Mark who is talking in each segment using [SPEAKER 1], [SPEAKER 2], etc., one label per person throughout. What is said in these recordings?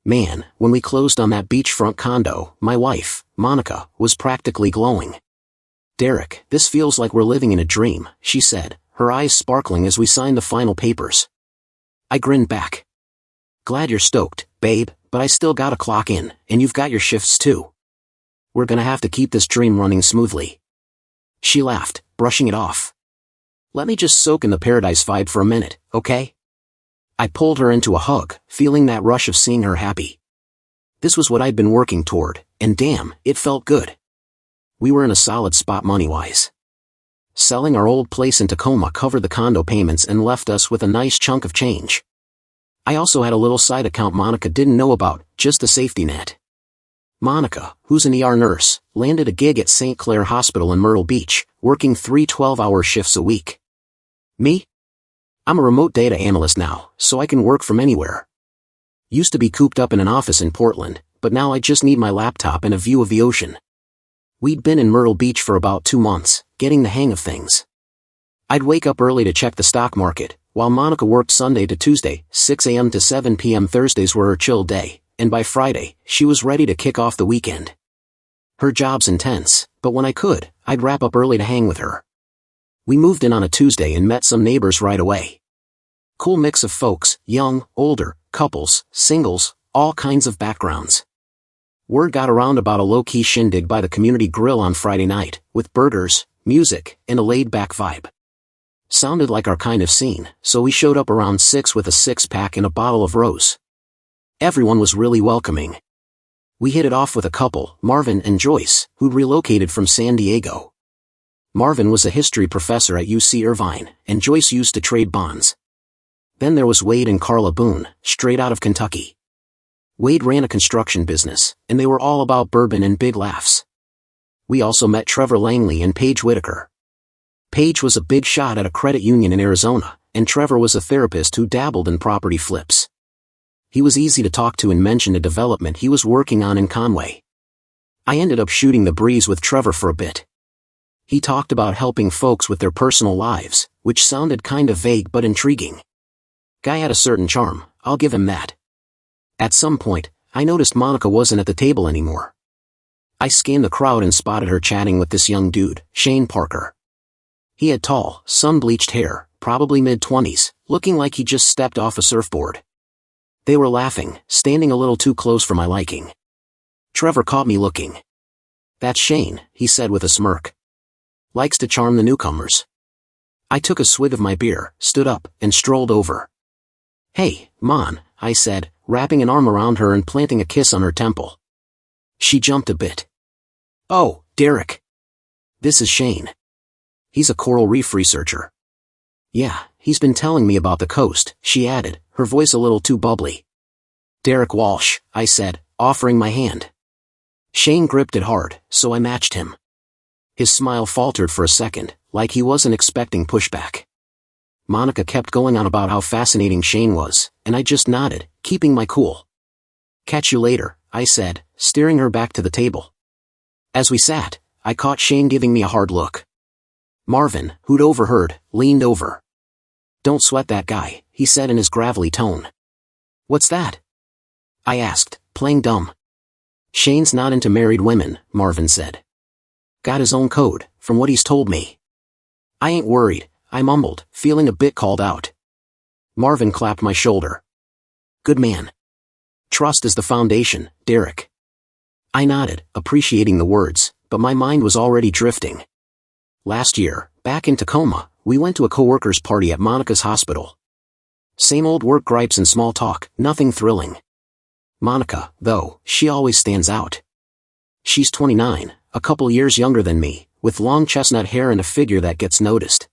[SPEAKER 1] Man, when we closed on that beachfront condo, my wife, Monica, was practically glowing. "Derek, this feels like we're living in a dream," she said, her eyes sparkling as we signed the final papers. I grinned back. "Glad you're stoked, babe, but I still gotta clock in, and you've got your shifts too. We're gonna have to keep this dream running smoothly." She laughed, brushing it off. "Let me just soak in the paradise vibe for a minute, okay?" I pulled her into a hug, feeling that rush of seeing her happy. This was what I'd been working toward, and damn, it felt good. We were in a solid spot money-wise. Selling our old place in Tacoma covered the condo payments and left us with a nice chunk of change. I also had a little side account Monica didn't know about, just a safety net. Monica, who's an ER nurse, landed a gig at St. Clair Hospital in Myrtle Beach, working 3 12-hour shifts a week. Me? I'm a remote data analyst now, so I can work from anywhere. Used to be cooped up in an office in Portland, but now I just need my laptop and a view of the ocean. We'd been in Myrtle Beach for about 2 months, getting the hang of things. I'd wake up early to check the stock market, while Monica worked Sunday to Tuesday, 6 a.m. to 7 p.m. Thursdays were her chill day, and by Friday, she was ready to kick off the weekend. Her job's intense, but when I could, I'd wrap up early to hang with her. We moved in on a Tuesday and met some neighbors right away. Cool mix of folks, young, older, couples, singles, all kinds of backgrounds. Word got around about a low-key shindig by the community grill on Friday night, with burgers, music, and a laid-back vibe. Sounded like our kind of scene, so we showed up around 6 with a 6-pack and a bottle of rose. Everyone was really welcoming. We hit it off with a couple, Marvin and Joyce, who'd relocated from San Diego. Marvin was a history professor at UC Irvine, and Joyce used to trade bonds. Then there was Wade and Carla Boone, straight out of Kentucky. Wade ran a construction business, and they were all about bourbon and big laughs. We also met Trevor Langley and Paige Whitaker. Paige was a big shot at a credit union in Arizona, and Trevor was a therapist who dabbled in property flips. He was easy to talk to and mentioned a development he was working on in Conway. I ended up shooting the breeze with Trevor for a bit. He talked about helping folks with their personal lives, which sounded kind of vague but intriguing. Guy had a certain charm, I'll give him that. At some point, I noticed Monica wasn't at the table anymore. I scanned the crowd and spotted her chatting with this young dude, Shane Parker. He had tall, sun-bleached hair, probably mid-20s, looking like he just stepped off a surfboard. They were laughing, standing a little too close for my liking. Trevor caught me looking. "That's Shane," he said with a smirk. "Likes to charm the newcomers." I took a swig of my beer, stood up, and strolled over. "Hey, Mon," I said, wrapping an arm around her and planting a kiss on her temple. She jumped a bit. "Oh, Derek. This is Shane. He's a coral reef researcher." "Yeah, he's been telling me about the coast," she added, her voice a little too bubbly. "Derek Walsh," I said, offering my hand. Shane gripped it hard, so I matched him. His smile faltered for a second, like he wasn't expecting pushback. Monica kept going on about how fascinating Shane was, and I just nodded, keeping my cool. "Catch you later," I said, steering her back to the table. As we sat, I caught Shane giving me a hard look. Marvin, who'd overheard, leaned over. "Don't sweat that guy," he said in his gravelly tone. "What's that?" I asked, playing dumb. "Shane's not into married women," Marvin said. "Got his own code, from what he's told me." "I ain't worried," I mumbled, feeling a bit called out. Marvin clapped my shoulder. "Good man. Trust is the foundation, Derek." I nodded, appreciating the words, but my mind was already drifting. Last year, back in Tacoma, we went to a coworker's party at Monica's hospital. Same old work gripes and small talk, nothing thrilling. Monica, though, she always stands out. She's 29, a couple years younger than me, with long chestnut hair and a figure that gets noticed.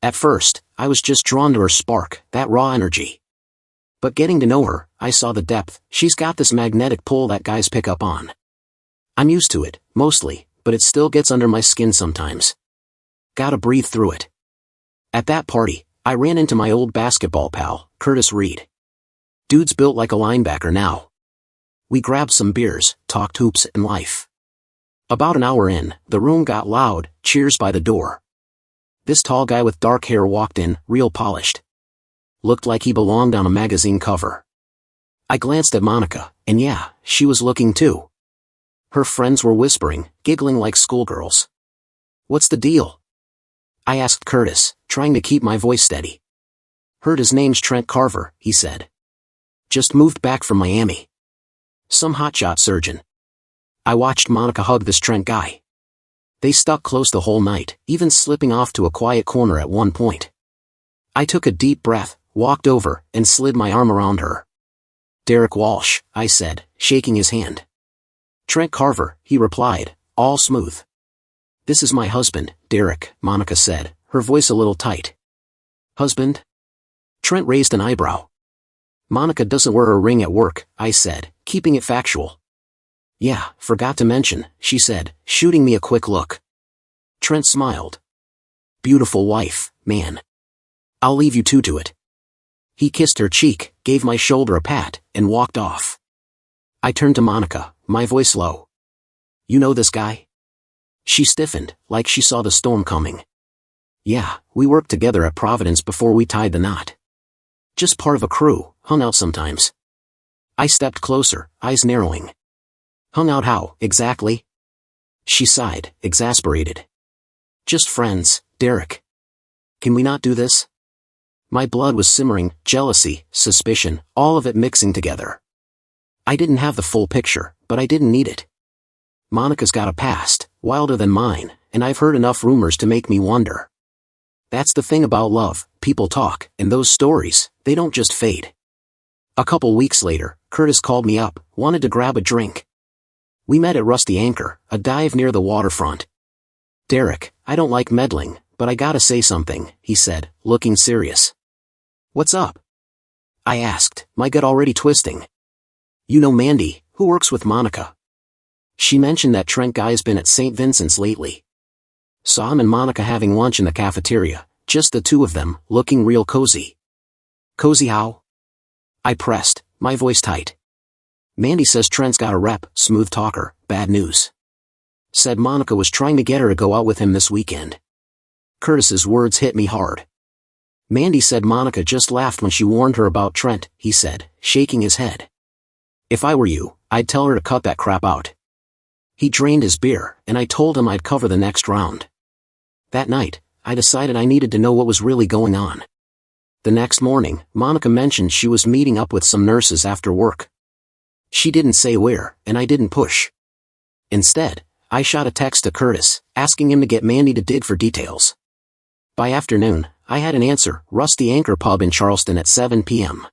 [SPEAKER 1] At first, I was just drawn to her spark, that raw energy. But getting to know her, I saw the depth. She's got this magnetic pull that guys pick up on. I'm used to it, mostly, but it still gets under my skin sometimes. Gotta breathe through it. At that party, I ran into my old basketball pal, Curtis Reed. Dude's built like a linebacker now. We grabbed some beers, talked hoops and life. About an hour in, the room got loud, cheers by the door. This tall guy with dark hair walked in, real polished. Looked like he belonged on a magazine cover. I glanced at Monica, and yeah, she was looking too. Her friends were whispering, giggling like schoolgirls. What's the deal? I asked Curtis, trying to keep my voice steady. Heard his name's Trent Carver, he said. Just moved back from Miami. Some hotshot surgeon. I watched Monica hug this Trent guy. They stuck close the whole night, even slipping off to a quiet corner at one point. I took a deep breath, walked over, and slid my arm around her. Derek Walsh, I said, shaking his hand. Trent Carver, he replied, all smooth. This is my husband, Derek, Monica said, her voice a little tight. Husband? Trent raised an eyebrow. Monica doesn't wear her ring at work, I said, keeping it factual. Yeah, forgot to mention, she said, shooting me a quick look. Trent smiled. Beautiful wife, man. I'll leave you two to it. He kissed her cheek, gave my shoulder a pat, and walked off. I turned to Monica, my voice low. You know this guy? She stiffened, like she saw the storm coming. Yeah, we worked together at Providence before we tied the knot. Just part of a crew, hung out sometimes. I stepped closer, eyes narrowing. Hung out how, exactly? She sighed, exasperated. Just friends, Derek. Can we not do this? My blood was simmering, jealousy, suspicion, all of it mixing together. I didn't have the full picture, but I didn't need it. Monica's got a past, wilder than mine, and I've heard enough rumors to make me wonder. That's the thing about love, people talk, and those stories, they don't just fade. A couple weeks later, Curtis called me up, wanted to grab a drink. We met at Rusty Anchor, a dive near the waterfront. Derek, I don't like meddling, but I gotta say something, he said, looking serious. What's up? I asked, my gut already twisting. You know Mandy, who works with Monica. She mentioned that Trent guy's been at St. Vincent's lately. Saw him and Monica having lunch in the cafeteria, just the two of them, looking real cozy. Cozy how? I pressed, my voice tight. Mandy says Trent's got a rep, smooth talker, bad news. Said Monica was trying to get her to go out with him this weekend. Curtis's words hit me hard. Mandy said Monica just laughed when she warned her about Trent, he said, shaking his head. If I were you, I'd tell her to cut that crap out. He drained his beer, and I told him I'd cover the next round. That night, I decided I needed to know what was really going on. The next morning, Monica mentioned she was meeting up with some nurses after work. She didn't say where, and I didn't push. Instead, I shot a text to Curtis, asking him to get Mandy to dig for details. By afternoon, I had an answer, Rusty Anchor Pub in Charleston at 7 p.m.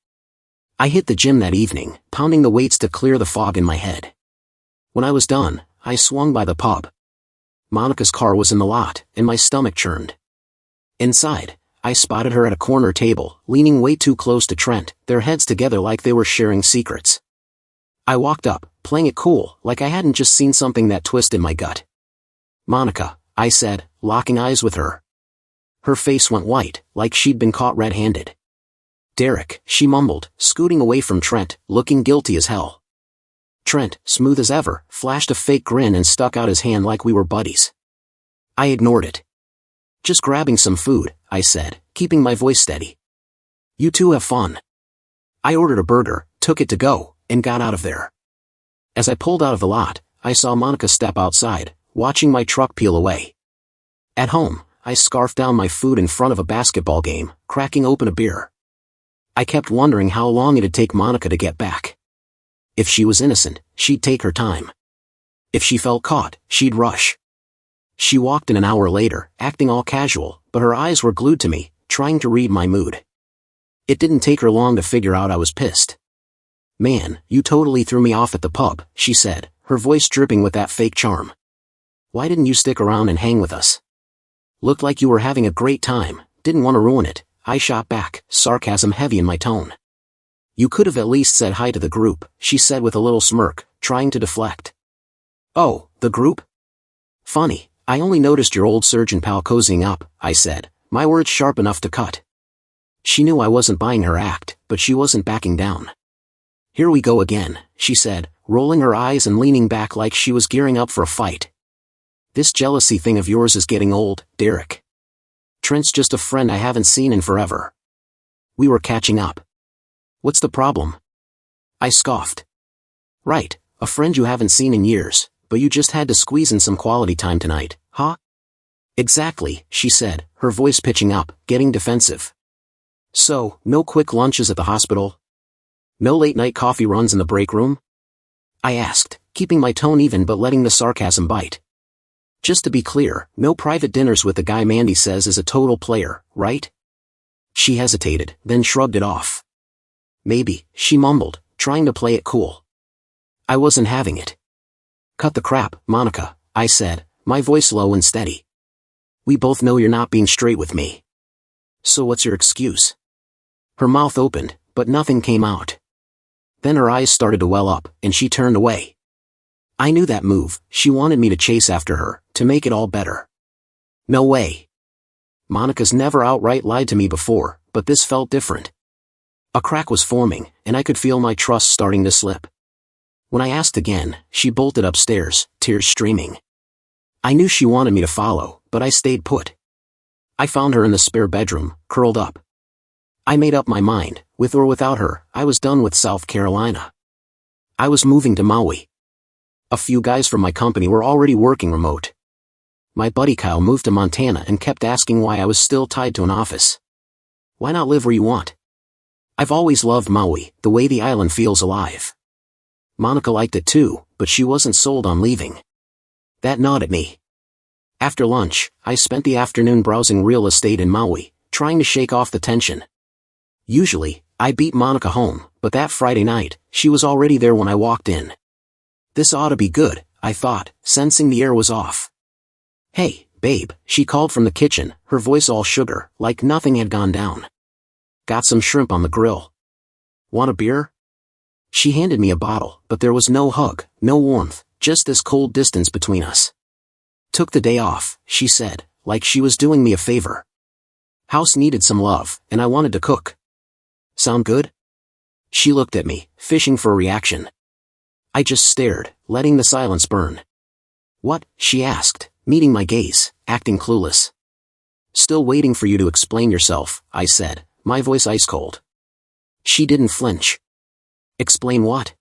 [SPEAKER 1] I hit the gym that evening, pounding the weights to clear the fog in my head. When I was done, I swung by the pub. Monica's car was in the lot, and my stomach churned. Inside, I spotted her at a corner table, leaning way too close to Trent, their heads together like they were sharing secrets. I walked up, playing it cool, like I hadn't just seen something that twisted my gut. Monica, I said, locking eyes with her. Her face went white, like she'd been caught red-handed. Derek, she mumbled, scooting away from Trent, looking guilty as hell. Trent, smooth as ever, flashed a fake grin and stuck out his hand like we were buddies. I ignored it. Just grabbing some food, I said, keeping my voice steady. You two have fun. I ordered a burger, took it to go, and got out of there. As I pulled out of the lot, I saw Monica step outside, watching my truck peel away. At home, I scarfed down my food in front of a basketball game, cracking open a beer. I kept wondering how long it'd take Monica to get back. If she was innocent, she'd take her time. If she felt caught, she'd rush. She walked in an hour later, acting all casual, but her eyes were glued to me, trying to read my mood. It didn't take her long to figure out I was pissed. Man, you totally threw me off at the pub, she said, her voice dripping with that fake charm. Why didn't you stick around and hang with us? Looked like you were having a great time, didn't want to ruin it, I shot back, sarcasm heavy in my tone. You could have at least said hi to the group, she said with a little smirk, trying to deflect. Oh, the group? Funny, I only noticed your old surgeon pal cozying up, I said, my words sharp enough to cut. She knew I wasn't buying her act, but she wasn't backing down. Here we go again, she said, rolling her eyes and leaning back like she was gearing up for a fight. This jealousy thing of yours is getting old, Derek. Trent's just a friend I haven't seen in forever. We were catching up. What's the problem? I scoffed. Right, a friend you haven't seen in years, but you just had to squeeze in some quality time tonight, huh? Exactly, she said, her voice pitching up, getting defensive. So, no quick lunches at the hospital? No late-night coffee runs in the break room? I asked, keeping my tone even but letting the sarcasm bite. Just to be clear, no private dinners with the guy Mandy says is a total player, right? She hesitated, then shrugged it off. Maybe, she mumbled, trying to play it cool. I wasn't having it. Cut the crap, Monica, I said, my voice low and steady. We both know you're not being straight with me. So what's your excuse? Her mouth opened, but nothing came out. Then her eyes started to well up, and she turned away. I knew that move. She wanted me to chase after her, to make it all better. No way. Monica's never outright lied to me before, but this felt different. A crack was forming, and I could feel my trust starting to slip. When I asked again, she bolted upstairs, tears streaming. I knew she wanted me to follow, but I stayed put. I found her in the spare bedroom, curled up. I made up my mind, with or without her, I was done with South Carolina. I was moving to Maui. A few guys from my company were already working remote. My buddy Kyle moved to Montana and kept asking why I was still tied to an office. Why not live where you want? I've always loved Maui, the way the island feels alive. Monica liked it too, but she wasn't sold on leaving. That gnawed at me. After lunch, I spent the afternoon browsing real estate in Maui, trying to shake off the tension. Usually, I beat Monica home, but that Friday night, she was already there when I walked in. This ought to be good, I thought, sensing the air was off. Hey, babe, she called from the kitchen, her voice all sugar, like nothing had gone down. Got some shrimp on the grill. Want a beer? She handed me a bottle, but there was no hug, no warmth, just this cold distance between us. Took the day off, she said, like she was doing me a favor. House needed some love, and I wanted to cook. Sound good? She looked at me, fishing for a reaction. I just stared, letting the silence burn. What? She asked, meeting my gaze, acting clueless. Still waiting for you to explain yourself, I said, my voice ice cold. She didn't flinch. Explain what?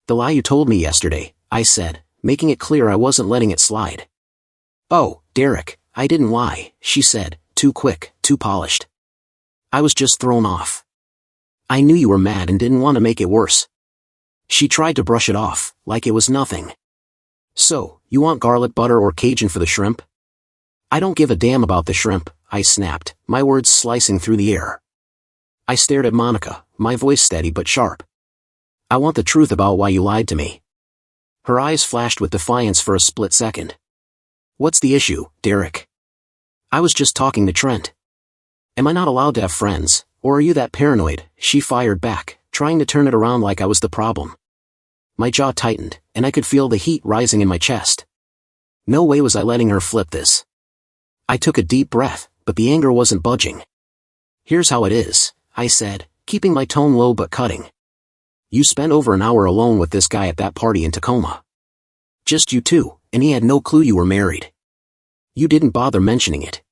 [SPEAKER 1] The lie you told me yesterday, I said, making it clear I wasn't letting it slide. Oh, Derek, I didn't lie, she said, too quick, too polished. I was just thrown off. I knew you were mad and didn't want to make it worse. She tried to brush it off, like it was nothing. So, you want garlic butter or Cajun for the shrimp? I don't give a damn about the shrimp, I snapped, my words slicing through the air. I stared at Monica, my voice steady but sharp. I want the truth about why you lied to me. Her eyes flashed with defiance for a split second. What's the issue, Derek? I was just talking to Trent. Am I not allowed to have friends, or are you that paranoid? She fired back, trying to turn it around like I was the problem. My jaw tightened, and I could feel the heat rising in my chest. No way was I letting her flip this. I took a deep breath, but the anger wasn't budging. Here's how it is, I said, keeping my tone low but cutting. You spent over an hour alone with this guy at that party in Tacoma. Just you two, and he had no clue you were married. You didn't bother mentioning it.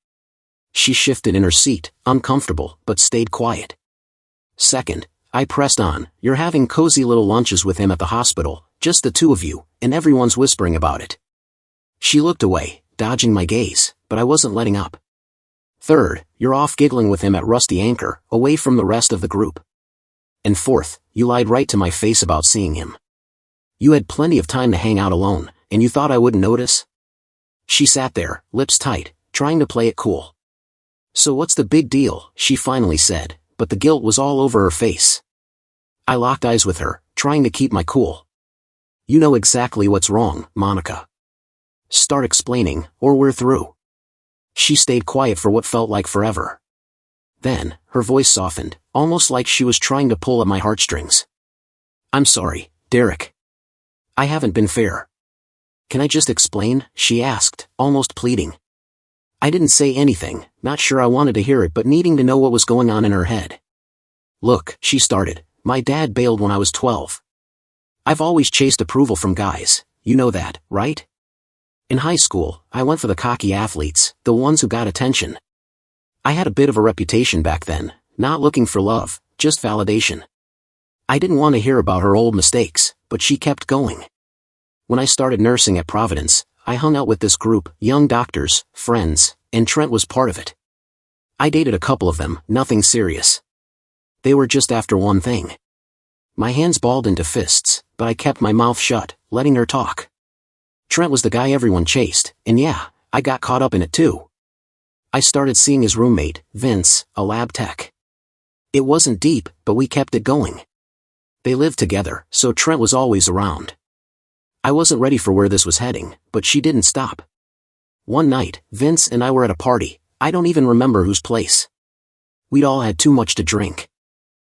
[SPEAKER 1] She shifted in her seat, uncomfortable, but stayed quiet. Second, I pressed on, you're having cozy little lunches with him at the hospital, just the two of you, and everyone's whispering about it. She looked away, dodging my gaze, but I wasn't letting up. Third, you're off giggling with him at Rusty Anchor, away from the rest of the group. And fourth, you lied right to my face about seeing him. You had plenty of time to hang out alone, and you thought I wouldn't notice? She sat there, lips tight, trying to play it cool. So what's the big deal, she finally said, but the guilt was all over her face. I locked eyes with her, trying to keep my cool. You know exactly what's wrong, Monica. Start explaining, or we're through. She stayed quiet for what felt like forever. Then, her voice softened, almost like she was trying to pull at my heartstrings. I'm sorry, Derek. I haven't been fair. Can I just explain? She asked, almost pleading. I didn't say anything, not sure I wanted to hear it but needing to know what was going on in her head. Look, she started, my dad bailed when I was 12. I've always chased approval from guys, you know that, right? In high school, I went for the cocky athletes, the ones who got attention. I had a bit of a reputation back then, not looking for love, just validation. I didn't want to hear about her old mistakes, but she kept going. When I started nursing at Providence, I hung out with this group, young doctors, friends, and Trent was part of it. I dated a couple of them, nothing serious. They were just after one thing. My hands balled into fists, but I kept my mouth shut, letting her talk. Trent was the guy everyone chased, and yeah, I got caught up in it too. I started seeing his roommate, Vince, a lab tech. It wasn't deep, but we kept it going. They lived together, so Trent was always around. I wasn't ready for where this was heading, but she didn't stop. One night, Vince and I were at a party, I don't even remember whose place. We'd all had too much to drink.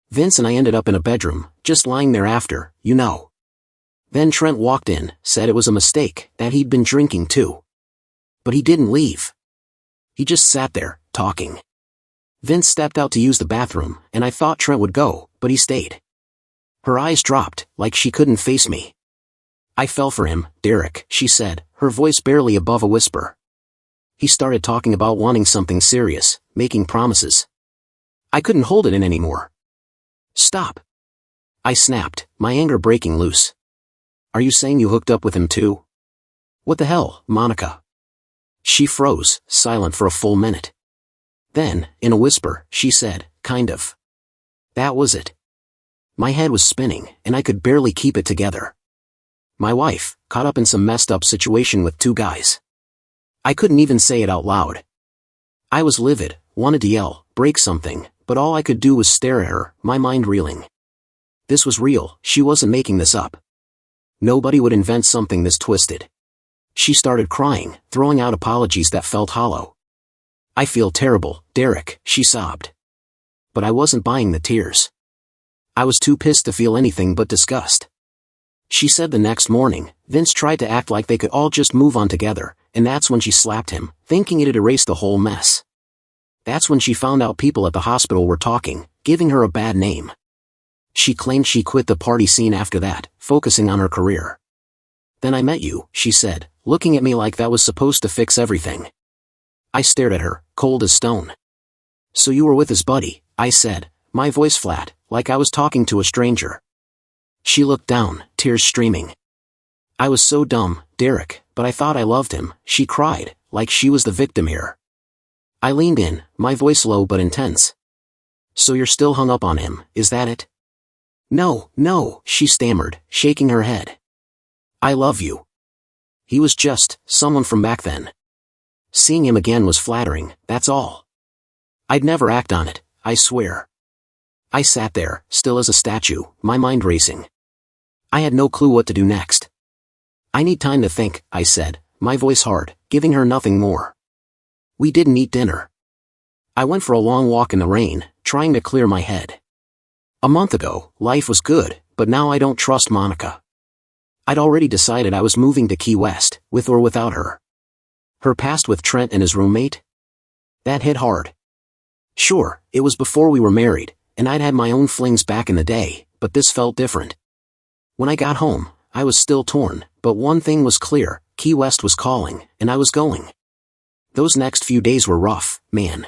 [SPEAKER 1] Vince and I ended up in a bedroom, just lying there after, you know. Then Trent walked in, said it was a mistake, that he'd been drinking too. But he didn't leave. He just sat there, talking. Vince stepped out to use the bathroom, and I thought Trent would go, but he stayed. Her eyes dropped, like she couldn't face me. I fell for him, Derek, she said, her voice barely above a whisper. He started talking about wanting something serious, making promises. I couldn't hold it in anymore. Stop. I snapped, my anger breaking loose. Are you saying you hooked up with him too? What the hell, Monica? She froze, silent for a full minute. Then, in a whisper, she said, kind of. That was it. My head was spinning, and I could barely keep it together. My wife, caught up in some messed up situation with two guys. I couldn't even say it out loud. I was livid, wanted to yell, break something, but all I could do was stare at her, my mind reeling. This was real, she wasn't making this up. Nobody would invent something this twisted. She started crying, throwing out apologies that felt hollow. I feel terrible, Derek, she sobbed. But I wasn't buying the tears. I was too pissed to feel anything but disgust. She said the next morning, Vince tried to act like they could all just move on together, and that's when she slapped him, thinking it'd erase the whole mess. That's when she found out people at the hospital were talking, giving her a bad name. She claimed she quit the party scene after that, focusing on her career. Then I met you, she said, looking at me like that was supposed to fix everything. I stared at her, cold as stone. So you were with his buddy, I said, my voice flat, like I was talking to a stranger. She looked down, tears streaming. I was so dumb, Derek, but I thought I loved him, she cried, like she was the victim here. I leaned in, my voice low but intense. So you're still hung up on him, is that it? No, she stammered, shaking her head. I love you. He was just someone from back then. Seeing him again was flattering, that's all. I'd never act on it, I swear. I sat there, still as a statue, my mind racing. I had no clue what to do next. I need time to think, I said, my voice hard, giving her nothing more. We didn't eat dinner. I went for a long walk in the rain, trying to clear my head. A month ago, life was good, but now I don't trust Monica. I'd already decided I was moving to Key West, with or without her. Her past with Trent and his roommate? That hit hard. Sure, it was before we were married, and I'd had my own flings back in the day, but this felt different. When I got home, I was still torn, but one thing was clear, Key West was calling, and I was going. Those next few days were rough, man.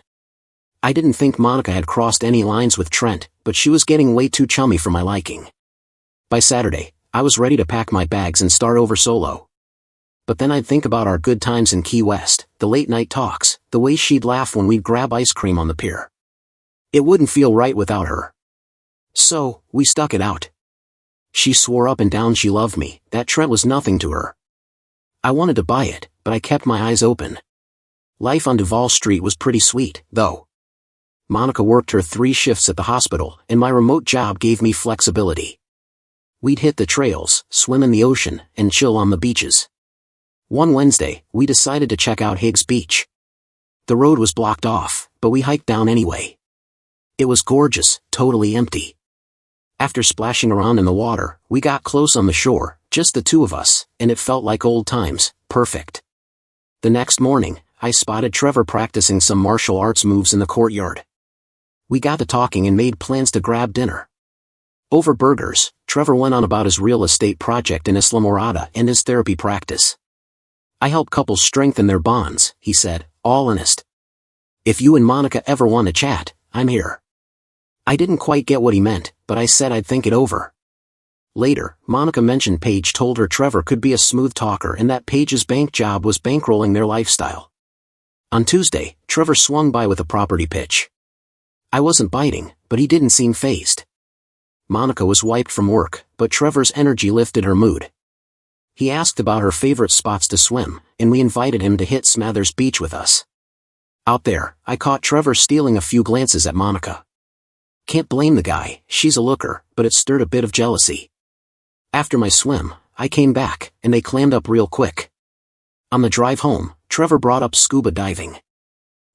[SPEAKER 1] I didn't think Monica had crossed any lines with Trent, but she was getting way too chummy for my liking. By Saturday, I was ready to pack my bags and start over solo. But then I'd think about our good times in Key West, the late-night talks, the way she'd laugh when we'd grab ice cream on the pier. It wouldn't feel right without her. So, we stuck it out. She swore up and down she loved me, that Trent was nothing to her. I wanted to buy it, but I kept my eyes open. Life on Duval Street was pretty sweet, though. Monica worked her 3 shifts at the hospital, and my remote job gave me flexibility. We'd hit the trails, swim in the ocean, and chill on the beaches. One Wednesday, we decided to check out Higgs Beach. The road was blocked off, but we hiked down anyway. It was gorgeous, totally empty. After splashing around in the water, we got close on the shore, just the two of us, and it felt like old times, perfect. The next morning, I spotted Trevor practicing some martial arts moves in the courtyard. We got to talking and made plans to grab dinner. Over burgers, Trevor went on about his real estate project in Islamorada and his therapy practice. I help couples strengthen their bonds, he said, all honest. If you and Monica ever want to chat, I'm here. I didn't quite get what he meant, but I said I'd think it over. Later, Monica mentioned Paige told her Trevor could be a smooth talker and that Paige's bank job was bankrolling their lifestyle. On Tuesday, Trevor swung by with a property pitch. I wasn't biting, but he didn't seem fazed. Monica was wiped from work, but Trevor's energy lifted her mood. He asked about her favorite spots to swim, and we invited him to hit Smathers Beach with us. Out there, I caught Trevor stealing a few glances at Monica. Can't blame the guy, she's a looker, but it stirred a bit of jealousy. After my swim, I came back, and they clammed up real quick. On the drive home, Trevor brought up scuba diving.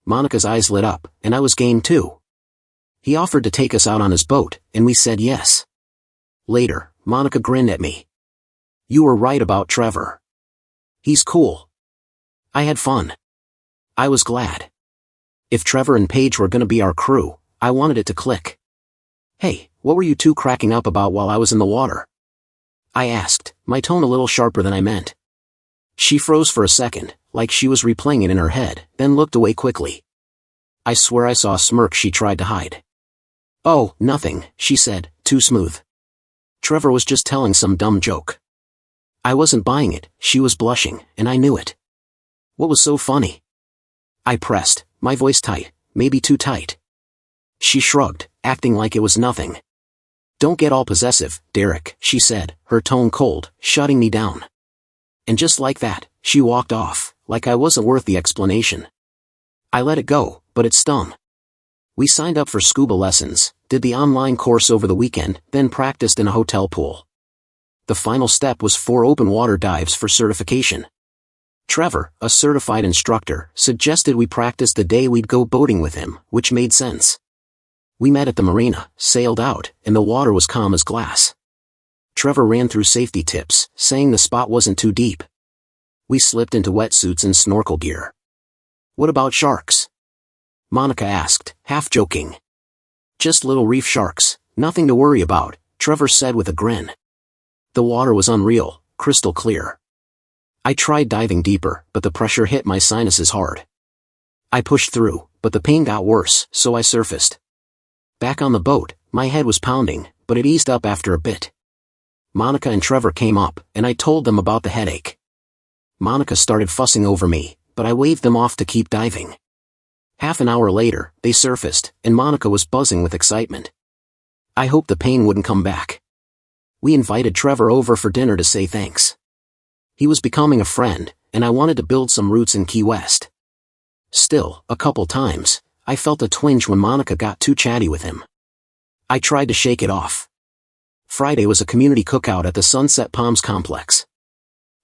[SPEAKER 1] Monica's eyes lit up, and I was game too. He offered to take us out on his boat, and we said yes. Later, Monica grinned at me. You were right about Trevor. He's cool. I had fun. I was glad. If Trevor and Paige were gonna be our crew, I wanted it to click. Hey, what were you two cracking up about while I was in the water? I asked, my tone a little sharper than I meant. She froze for a second, like she was replaying it in her head, then looked away quickly. I swear I saw a smirk she tried to hide. Oh, nothing, she said, too smooth. Trevor was just telling some dumb joke. I wasn't buying it, she was blushing, and I knew it. What was so funny? I pressed, my voice tight, maybe too tight. She shrugged, acting like it was nothing. Don't get all possessive, Derek, she said, her tone cold, shutting me down. And just like that, she walked off, like I wasn't worth the explanation. I let it go, but it stung. We signed up for scuba lessons, did the online course over the weekend, then practiced in a hotel pool. The final step was 4 open water dives for certification. Trevor, a certified instructor, suggested we practice the day we'd go boating with him, which made sense. We met at the marina, sailed out, and the water was calm as glass. Trevor ran through safety tips, saying the spot wasn't too deep. We slipped into wetsuits and snorkel gear. What about sharks? Monica asked, half joking. Just little reef sharks, nothing to worry about, Trevor said with a grin. The water was unreal, crystal clear. I tried diving deeper, but the pressure hit my sinuses hard. I pushed through, but the pain got worse, so I surfaced. Back on the boat, my head was pounding, but it eased up after a bit. Monica and Trevor came up, and I told them about the headache. Monica started fussing over me, but I waved them off to keep diving. Half an hour later, they surfaced, and Monica was buzzing with excitement. I hoped the pain wouldn't come back. We invited Trevor over for dinner to say thanks. He was becoming a friend, and I wanted to build some roots in Key West. Still, a couple times, I felt a twinge when Monica got too chatty with him. I tried to shake it off. Friday was a community cookout at the Sunset Palms complex.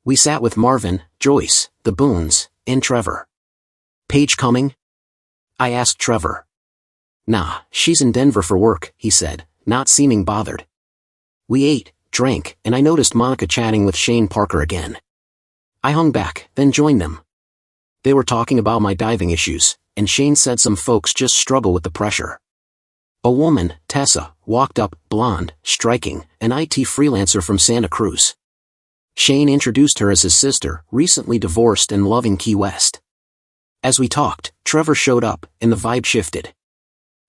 [SPEAKER 1] We sat with Marvin, Joyce, the Boones, and Trevor. Paige coming? I asked Trevor. Nah, she's in Denver for work, he said, not seeming bothered. We ate, drank, and I noticed Monica chatting with Shane Parker again. I hung back, then joined them. They were talking about my diving issues, and Shane said some folks just struggle with the pressure. A woman, Tessa, walked up, blonde, striking, an IT freelancer from Santa Cruz. Shane introduced her as his sister, recently divorced and loving Key West. As we talked, Trevor showed up, and the vibe shifted.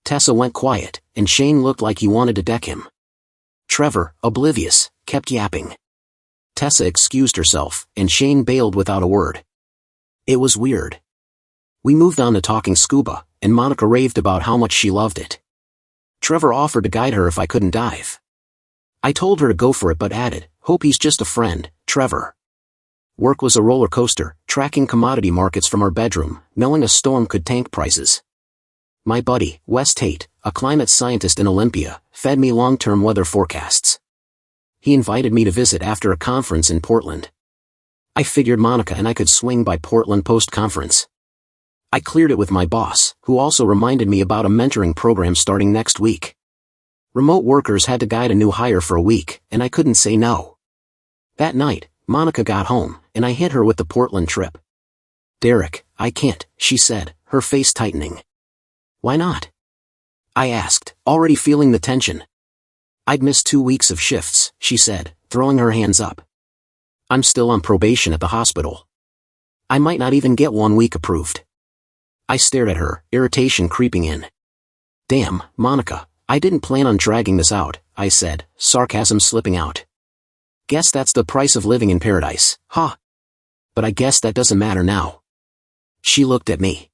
[SPEAKER 1] Tessa went quiet, and Shane looked like he wanted to deck him. Trevor, oblivious, kept yapping. Tessa excused herself, and Shane bailed without a word. It was weird. We moved on to talking scuba, and Monica raved about how much she loved it. Trevor offered to guide her if I couldn't dive. I told her to go for it but added, hope he's just a friend, Trevor. Work was a roller coaster, tracking commodity markets from our bedroom, knowing a storm could tank prices. My buddy, Wes Tate, a climate scientist in Olympia, fed me long-term weather forecasts. He invited me to visit after a conference in Portland. I figured Monica and I could swing by Portland post-conference. I cleared it with my boss, who also reminded me about a mentoring program starting next week. Remote workers had to guide a new hire for a week, and I couldn't say no. That night, Monica got home, and I hit her with the Portland trip. Derek, I can't, she said, her face tightening. Why not? I asked, already feeling the tension. I'd missed 2 weeks of shifts, she said, throwing her hands up. I'm still on probation at the hospital. I might not even get 1 week approved. I stared at her, irritation creeping in. Damn, Monica, I didn't plan on dragging this out, I said, sarcasm slipping out. Guess that's the price of living in paradise, huh? But I guess that doesn't matter now. She looked at me.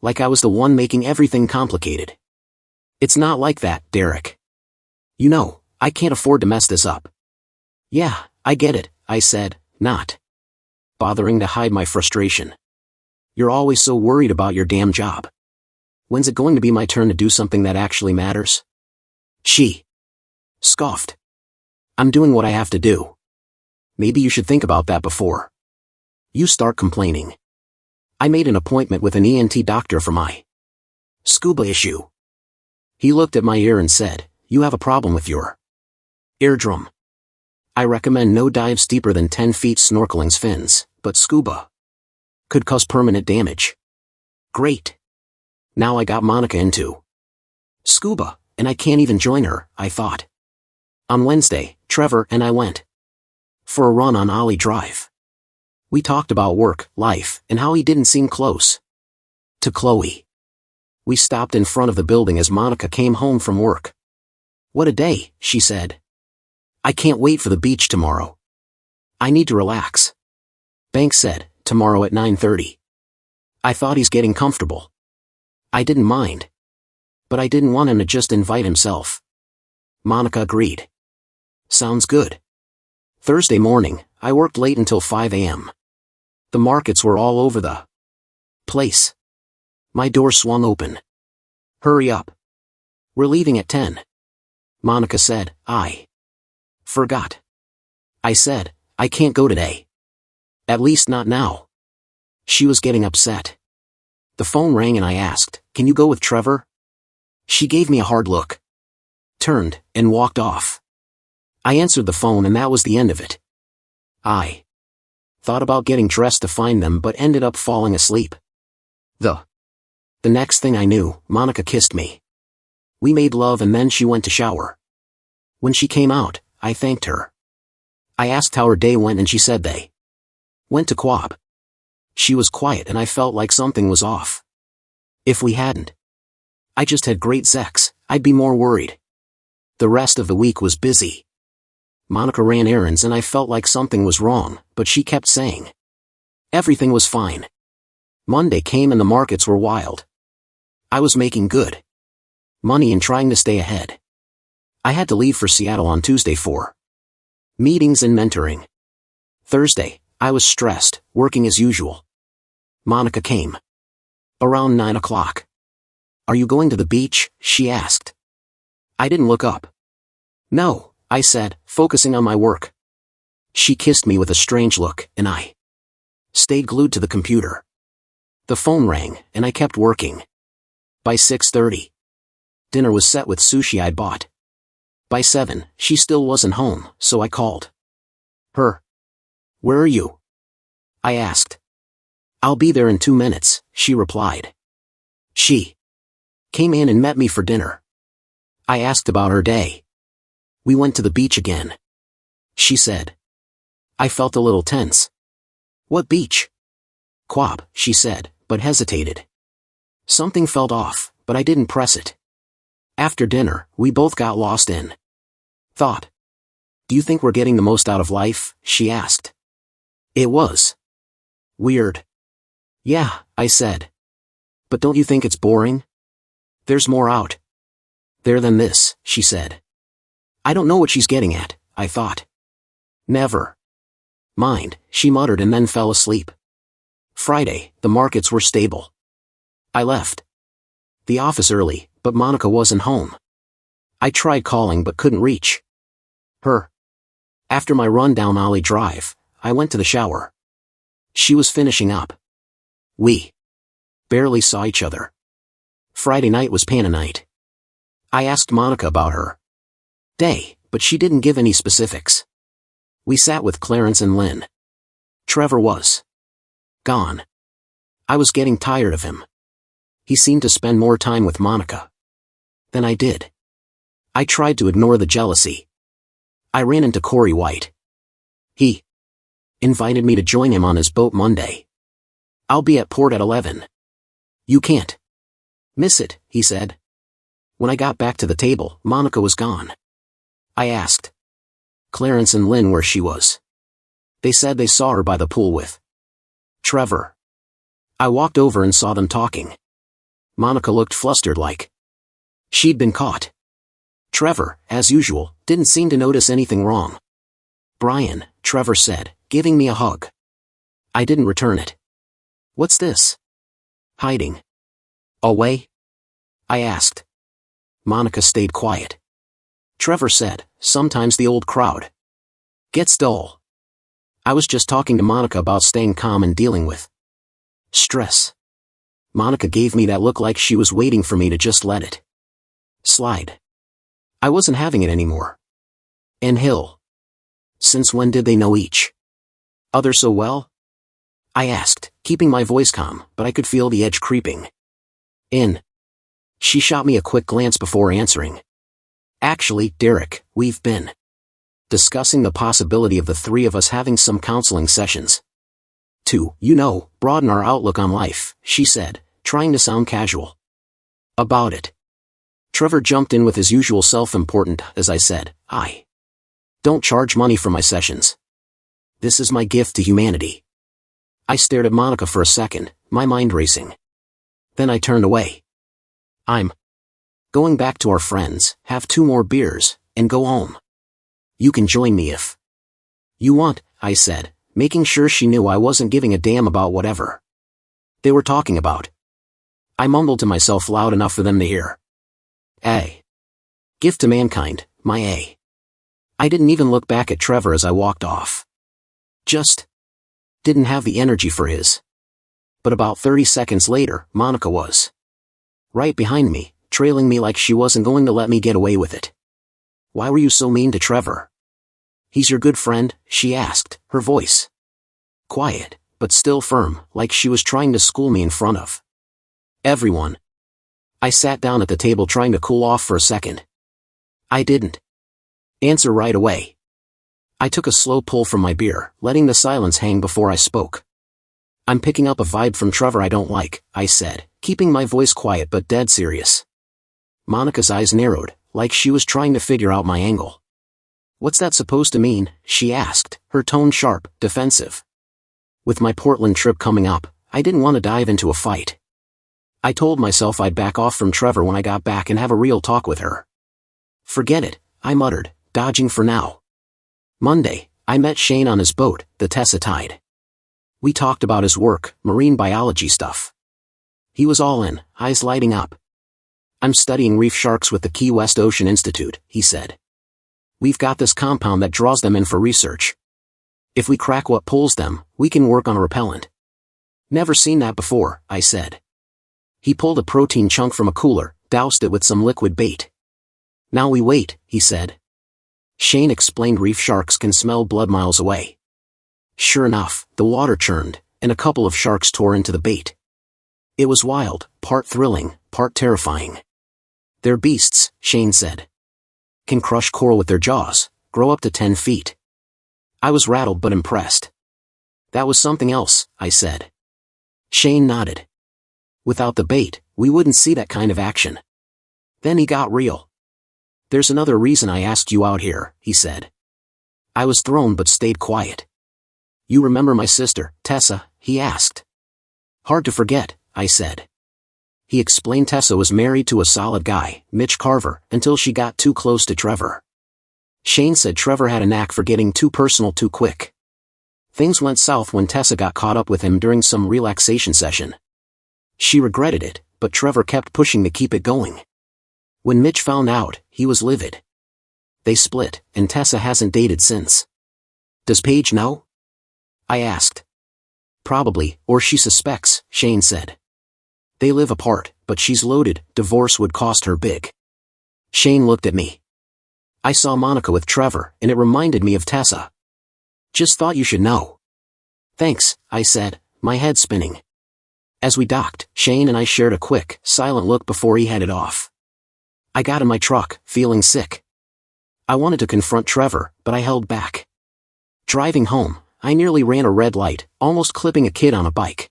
[SPEAKER 1] Like I was the one making everything complicated. It's not like that, Derek. You know, I can't afford to mess this up. Yeah, I get it, I said, not bothering to hide my frustration. You're always so worried about your damn job. When's it going to be my turn to do something that actually matters? She scoffed. I'm doing what I have to do. Maybe you should think about that before you start complaining. I made an appointment with an ENT doctor for my scuba issue. He looked at my ear and said, you have a problem with your eardrum. I recommend no dives deeper than 10 feet snorkeling's fins, but scuba could cause permanent damage. Great. Now I got Monica into scuba, and I can't even join her, I thought. On Wednesday, Trevor and I went for a run on Ollie Drive. We talked about work, life, and how he didn't seem close to Chloe. We stopped in front of the building as Monica came home from work. What a day, she said. I can't wait for the beach tomorrow. I need to relax. Banks said, tomorrow at 9:30. I thought he's getting comfortable. I didn't mind. But I didn't want him to just invite himself. Monica agreed. Sounds good. Thursday morning, I worked late until 5 a.m. The markets were all over the place. My door swung open. Hurry up. We're leaving at 10. Monica said, I forgot. I said, I can't go today. At least not now. She was getting upset. The phone rang and I asked, can you go with Trevor? She gave me a hard look, turned, and walked off. I answered the phone and that was the end of it. I thought about getting dressed to find them but ended up falling asleep. The next thing I knew, Monica kissed me. We made love and then she went to shower. When she came out, I thanked her. I asked how her day went and she said they went to Quab. She was quiet and I felt like something was off. If we hadn't I just had great sex, I'd be more worried. The rest of the week was busy. Monica ran errands and I felt like something was wrong, but she kept saying everything was fine. Monday came and the markets were wild. I was making good money and trying to stay ahead. I had to leave for Seattle on Tuesday for meetings and mentoring. Thursday, I was stressed, working as usual. Monica came around 9 o'clock. Are you going to the beach? She asked. I didn't look up. No, I said, focusing on my work. She kissed me with a strange look, and I stayed glued to the computer. The phone rang, and I kept working. By 6:30, dinner was set with sushi I'd bought. By 7, she still wasn't home, so I called her. Where are you? I asked. I'll be there in 2 minutes, she replied. She came in and met me for dinner. I asked about her day. We went to the beach again, she said. I felt a little tense. What beach? Quab, she said, but hesitated. Something felt off, but I didn't press it. After dinner, we both got lost in thought. Do you think we're getting the most out of life? She asked. It was weird. Yeah, I said. But don't you think it's boring? There's more out there than this, she said. I don't know what she's getting at, I thought. Never mind, she muttered and then fell asleep. Friday, the markets were stable. I left the office early, but Monica wasn't home. I tried calling but couldn't reach her. After my run down Ollie Drive, I went to the shower. She was finishing up. We barely saw each other. Friday night was Pana night. I asked Monica about her day, but she didn't give any specifics. We sat with Clarence and Lynn. Trevor was gone. I was getting tired of him. He seemed to spend more time with Monica than I did. I tried to ignore the jealousy. I ran into Corey White. He invited me to join him on his boat Monday. I'll be at port at 11. You can't miss it, he said. When I got back to the table, Monica was gone. I asked Clarence and Lynn where she was. They said they saw her by the pool with Trevor. I walked over and saw them talking. Monica looked flustered like she'd been caught. Trevor, as usual, didn't seem to notice anything wrong. "Brian," Trevor said, giving me a hug. I didn't return it. "What's this? Hiding away?" I asked. Monica stayed quiet. Trevor said, "Sometimes the old crowd gets dull." I was just talking to Monica about staying calm and dealing with stress. Monica gave me that look like she was waiting for me to just let it slide. I wasn't having it anymore. And Hill. Since when did they know each other so well? I asked, keeping my voice calm, but I could feel the edge creeping in. She shot me a quick glance before answering. "Actually, Derek, we've been discussing the possibility of the three of us having some counseling sessions. To, broaden our outlook on life," she said, trying to sound casual about it. Trevor jumped in with his usual self-important as I said, "I don't charge money for my sessions. This is my gift to humanity." I stared at Monica for a second, my mind racing. Then I turned away. "I'm going back to our friends, have 2 more beers, and go home. You can join me if you want," I said, making sure she knew I wasn't giving a damn about whatever they were talking about. I mumbled to myself loud enough for them to hear. "A gift to mankind, my A." I didn't even look back at Trevor as I walked off. Just didn't have the energy for his. But about 30 seconds later, Monica was right behind me, trailing me like she wasn't going to let me get away with it. "Why were you so mean to Trevor? He's your good friend?" she asked, her voice quiet, but still firm, like she was trying to school me in front of everyone. I sat down at the table trying to cool off for a second. I didn't answer right away. I took a slow pull from my beer, letting the silence hang before I spoke. "I'm picking up a vibe from Trevor I don't like," I said, keeping my voice quiet but dead serious. Monica's eyes narrowed, like she was trying to figure out my angle. "What's that supposed to mean?" she asked, her tone sharp, defensive. With my Portland trip coming up, I didn't want to dive into a fight. I told myself I'd back off from Trevor when I got back and have a real talk with her. "Forget it," I muttered, dodging for now. Monday, I met Shane on his boat, the Tessa Tide. We talked about his work, marine biology stuff. He was all in, eyes lighting up. "I'm studying reef sharks with the Key West Ocean Institute," he said. "We've got this compound that draws them in for research. If we crack what pulls them, we can work on a repellent." "Never seen that before," I said. He pulled a protein chunk from a cooler, doused it with some liquid bait. "Now we wait," he said. Shane explained reef sharks can smell blood miles away. Sure enough, the water churned, and a couple of sharks tore into the bait. It was wild, part thrilling, part terrifying. "They're beasts," Shane said. "Can crush coral with their jaws, grow up to 10 feet. I was rattled but impressed. "That was something else," I said. Shane nodded. "Without the bait, we wouldn't see that kind of action." Then he got real. "There's another reason I asked you out here," he said. I was thrown but stayed quiet. "You remember my sister, Tessa?" he asked. "Hard to forget," I said. He explained Tessa was married to a solid guy, Mitch Carver, until she got too close to Trevor. Shane said Trevor had a knack for getting too personal too quick. Things went south when Tessa got caught up with him during some relaxation session. She regretted it, but Trevor kept pushing to keep it going. When Mitch found out, he was livid. They split, and Tessa hasn't dated since. "Does Paige know?" I asked. "Probably, or she suspects," Shane said. "They live apart, but she's loaded, divorce would cost her big." Shane looked at me. "I saw Monica with Trevor, and it reminded me of Tessa. Just thought you should know." "Thanks," I said, my head spinning. As we docked, Shane and I shared a quick, silent look before he headed off. I got in my truck, feeling sick. I wanted to confront Trevor, but I held back. Driving home, I nearly ran a red light, almost clipping a kid on a bike.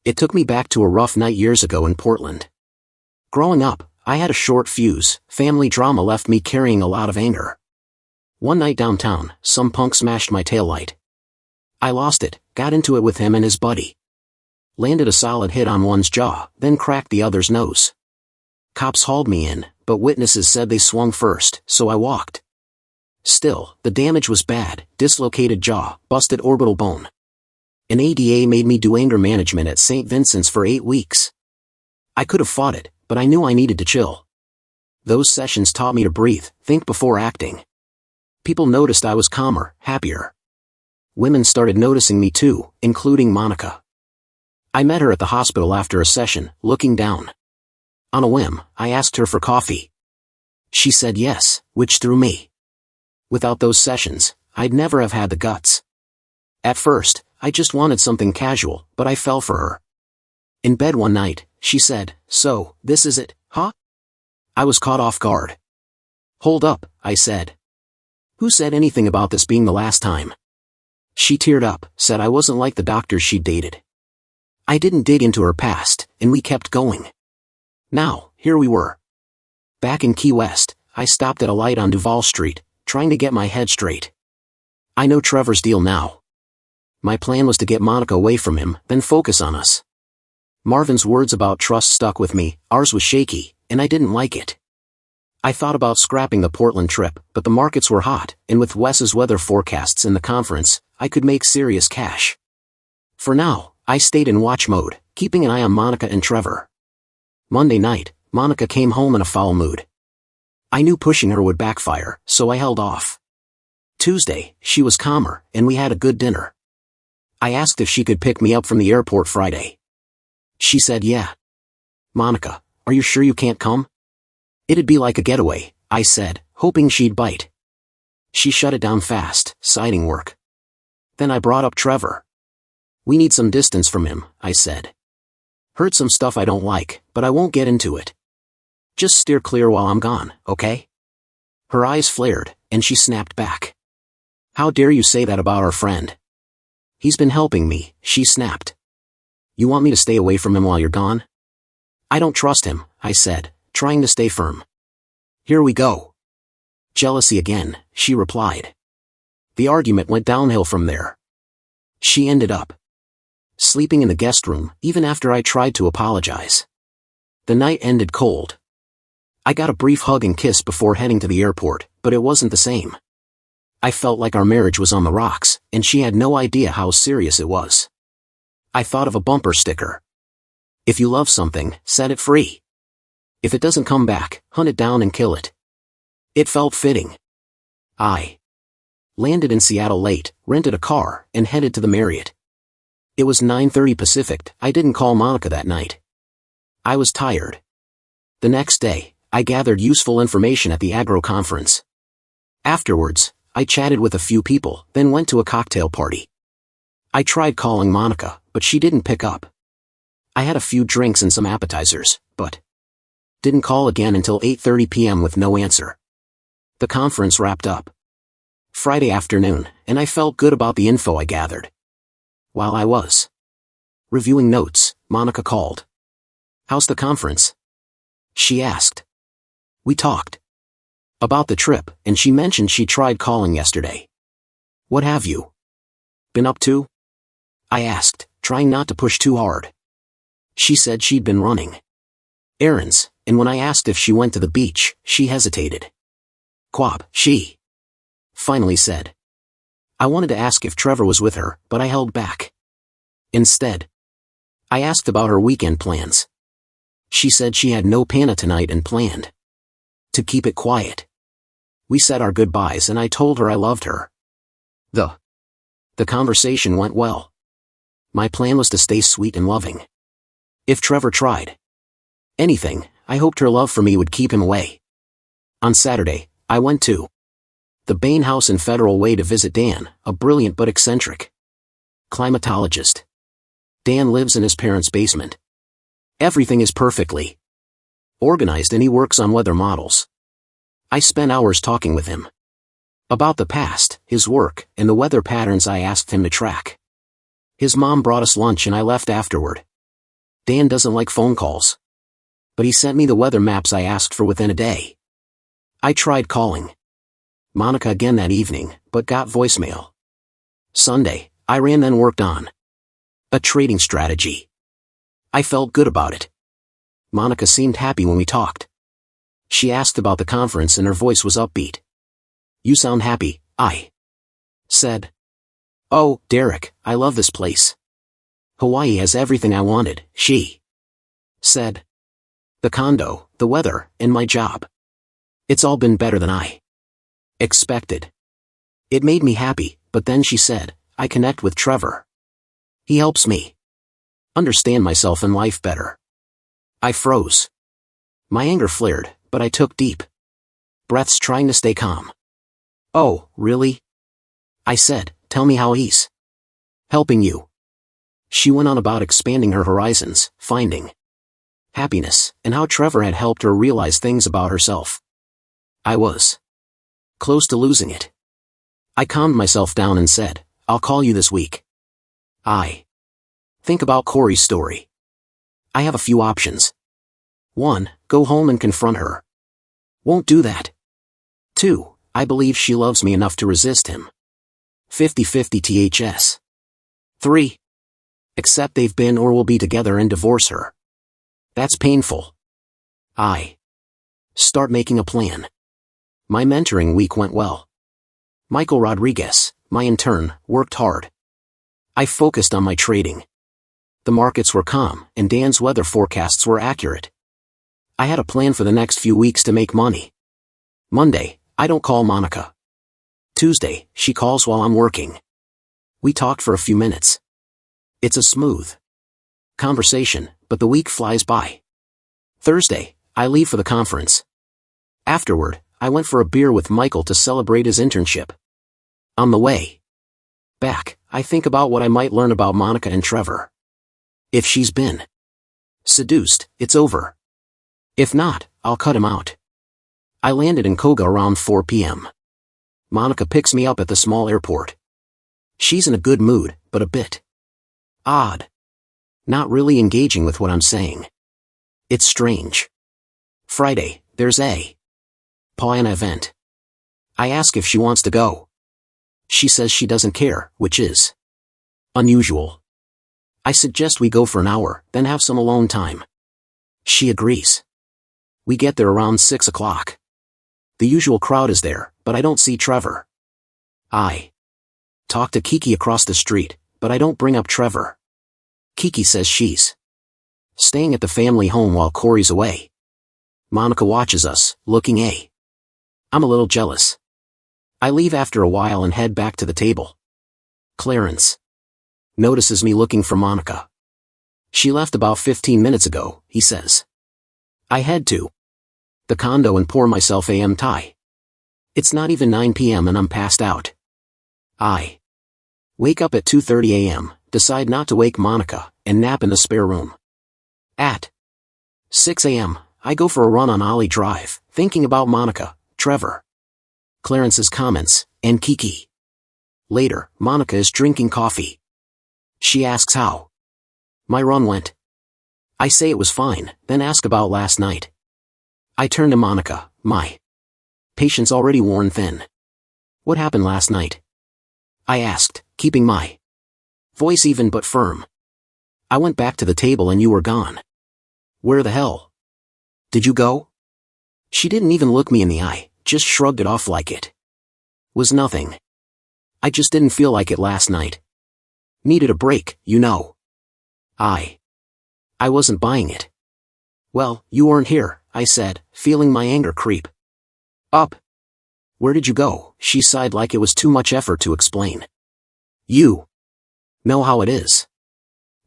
[SPEAKER 1] It took me back to a rough night years ago in Portland. Growing up, I had a short fuse. Family drama left me carrying a lot of anger. One night downtown, some punk smashed my taillight. I lost it, got into it with him and his buddy. Landed a solid hit on one's jaw, then cracked the other's nose. Cops hauled me in, but witnesses said they swung first, so I walked. Still, the damage was bad: dislocated jaw, busted orbital bone. An ADA made me do anger management at St. Vincent's for 8 weeks. I could have fought it, but I knew I needed to chill. Those sessions taught me to breathe, think before acting. People noticed I was calmer, happier. Women started noticing me too, including Monica. I met her at the hospital after a session, looking down. On a whim, I asked her for coffee. She said yes, which threw me. Without those sessions, I'd never have had the guts. At first, I just wanted something casual, but I fell for her. In bed one night, she said, "So, this is it, huh?" I was caught off guard. "Hold up," I said. "Who said anything about this being the last time?" She teared up, said I wasn't like the doctors she'd dated. I didn't dig into her past, and we kept going. Now, here we were. Back in Key West, I stopped at a light on Duval Street, trying to get my head straight. I know Trevor's deal now. My plan was to get Monica away from him, then focus on us. Marvin's words about trust stuck with me. Ours was shaky, and I didn't like it. I thought about scrapping the Portland trip, but the markets were hot, and with Wes's weather forecasts in the conference, I could make serious cash. For now, I stayed in watch mode, keeping an eye on Monica and Trevor. Monday night, Monica came home in a foul mood. I knew pushing her would backfire, so I held off. Tuesday, she was calmer, and we had a good dinner. I asked if she could pick me up from the airport Friday. She said yeah. "Monica, are you sure you can't come?" "It'd be like a getaway," I said, hoping she'd bite. She shut it down fast, citing work. Then I brought up Trevor. "We need some distance from him," I said. "Heard some stuff I don't like, but I won't get into it. Just steer clear while I'm gone, okay?" Her eyes flared, and she snapped back. "How dare you say that about our friend?" "He's been helping me," she snapped. "You want me to stay away from him while you're gone?" "I don't trust him," I said, trying to stay firm. "Here we go." "Jealousy again," she replied. The argument went downhill from there. She ended up sleeping in the guest room, even after I tried to apologize. The night ended cold. I got a brief hug and kiss before heading to the airport, but it wasn't the same. I felt like our marriage was on the rocks, and she had no idea how serious it was. I thought of a bumper sticker. "If you love something, set it free. If it doesn't come back, hunt it down and kill it." It felt fitting. I landed in Seattle late, rented a car, and headed to the Marriott. It was 9:30 Pacific. I didn't call Monica that night. I was tired. The next day, I gathered useful information at the Agro conference. Afterwards, I chatted with a few people, then went to a cocktail party. I tried calling Monica, but she didn't pick up. I had a few drinks and some appetizers, but didn't call again until 8:30 p.m. with no answer. The conference wrapped up Friday afternoon, and I felt good about the info I gathered. While I was reviewing notes, Monica called. "How's the conference?" she asked. We talked about the trip, and she mentioned she tried calling yesterday. "What have you been up to?" I asked, trying not to push too hard. She said she'd been running errands, and when I asked if she went to the beach, she hesitated. "Quap," she finally said. I wanted to ask if Trevor was with her, but I held back. Instead, I asked about her weekend plans. She said she had no pana tonight and planned to keep it quiet. We said our goodbyes and I told her I loved her. The conversation went well. My plan was to stay sweet and loving. If Trevor tried anything, I hoped her love for me would keep him away. On Saturday, I went to the Bain House in Federal Way to visit Dan, a brilliant but eccentric climatologist. Dan lives in his parents' basement. Everything is perfectly organized and he works on weather models. I spent hours talking with him about the past, his work, and the weather patterns I asked him to track. His mom brought us lunch and I left afterward. Dan doesn't like phone calls, but he sent me the weather maps I asked for within a day. I tried calling Monica again that evening, but got voicemail. Sunday, I ran then worked on a trading strategy. I felt good about it. Monica seemed happy when we talked. She asked about the conference and her voice was upbeat. You sound happy, I said. Oh, Derek, I love this place. Hawaii has everything I wanted, she said. The condo, the weather, and my job. It's all been better than I expected. It made me happy, but then she said, I connect with Trevor. He helps me understand myself and life better. I froze. My anger flared, but I took deep breaths trying to stay calm. Oh, really? I said, tell me how he's helping you. She went on about expanding her horizons, finding happiness, and how Trevor had helped her realize things about herself. I was close to losing it. I calmed myself down and said, I'll call you this week. I think about Corey's story. I have a few options. 1. Go home and confront her. Won't do that. 2. I believe she loves me enough to resist him. 50-50 THS. 3. Accept they've been or will be together and divorce her. That's painful. I start making a plan. My mentoring week went well. Michael Rodriguez, my intern, worked hard. I focused on my trading. The markets were calm, and Dan's weather forecasts were accurate. I had a plan for the next few weeks to make money. Monday, I don't call Monica. Tuesday, she calls while I'm working. We talked for a few minutes. It's a smooth conversation, but the week flies by. Thursday, I leave for the conference. Afterward, I went for a beer with Michael to celebrate his internship. On the way back, I think about what I might learn about Monica and Trevor. If she's been seduced, it's over. If not, I'll cut him out. I landed in Koga around 4 p.m. Monica picks me up at the small airport. She's in a good mood, but a bit odd. Not really engaging with what I'm saying. It's strange. Friday, there's a Poana event. I ask if she wants to go. She says she doesn't care, which is unusual. I suggest we go for an hour, then have some alone time. She agrees. We get there around 6 o'clock. The usual crowd is there, but I don't see Trevor. I talk to Kiki across the street, but I don't bring up Trevor. Kiki says she's staying at the family home while Corey's away. Monica watches us, looking I'm a little jealous. I leave after a while and head back to the table. Clarence notices me looking for Monica. She left about 15 minutes ago, he says. I head to the condo and pour myself a Thai. It's not even 9 p.m. and I'm passed out. I wake up at 2:30 a.m., decide not to wake Monica, and nap in the spare room. At 6 a.m., I go for a run on Ollie Drive, thinking about Monica, Trevor, Clarence's comments, and Kiki. Later, Monica is drinking coffee. She asks how my run went. I say it was fine, then ask about last night. I turn to Monica, my patience already worn thin. What happened last night? I asked, keeping my voice even but firm. I went back to the table and you were gone. Where the hell did you go? She didn't even look me in the eye, just shrugged it off like it was nothing. I just didn't feel like it last night. Needed a break, you know. I wasn't buying it. Well, you weren't here, I said, feeling my anger creep up. Where did you go? She sighed like it was too much effort to explain. You know how it is.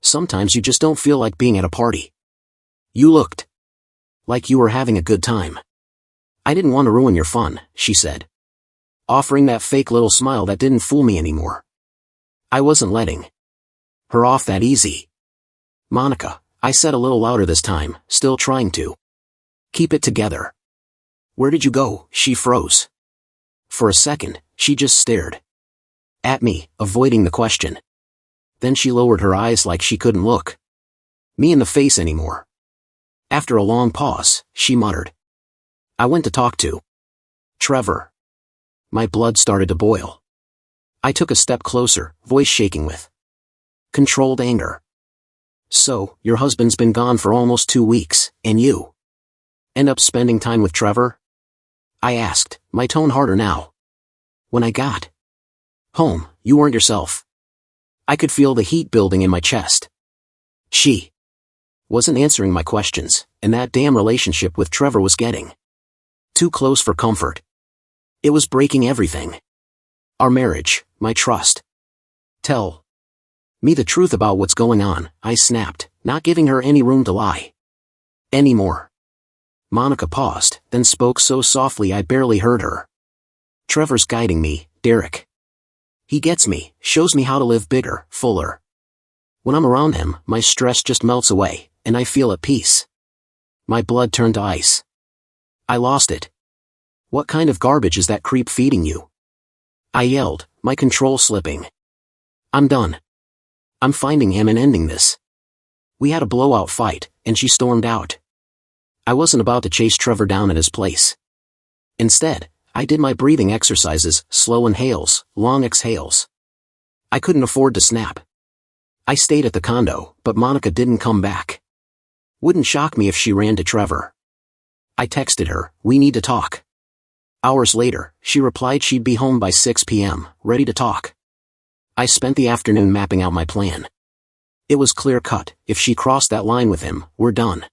[SPEAKER 1] Sometimes you just don't feel like being at a party. You looked like you were having a good time. I didn't want to ruin your fun, she said, offering that fake little smile that didn't fool me anymore. I wasn't letting her off that easy. Monica, I said a little louder this time, still trying to keep it together. Where did you go? She froze. For a second, she just stared at me, avoiding the question. Then she lowered her eyes like she couldn't look me in the face anymore. After a long pause, she muttered. I went to talk to Trevor. My blood started to boil. I took a step closer, voice shaking with controlled anger. So, your husband's been gone for almost 2 weeks, and you end up spending time with Trevor? I asked, my tone harder now. When I got home, you weren't yourself. I could feel the heat building in my chest. She wasn't answering my questions, and that damn relationship with Trevor was getting too close for comfort. It was breaking everything. Our marriage, my trust. Tell me the truth about what's going on, I snapped, not giving her any room to lie anymore. Monica paused, then spoke so softly I barely heard her. Trevor's guiding me, Derek. He gets me, shows me how to live bigger, fuller. When I'm around him, my stress just melts away, and I feel at peace. My blood turned to ice. I lost it. What kind of garbage is that creep feeding you? I yelled, my control slipping. I'm done. I'm finding him and ending this. We had a blowout fight, and she stormed out. I wasn't about to chase Trevor down at his place. Instead, I did my breathing exercises, slow inhales, long exhales. I couldn't afford to snap. I stayed at the condo, but Monica didn't come back. Wouldn't shock me if she ran to Trevor. I texted her, we need to talk. Hours later, she replied she'd be home by 6 p.m., ready to talk. I spent the afternoon mapping out my plan. It was clear-cut, if she crossed that line with him, we're done.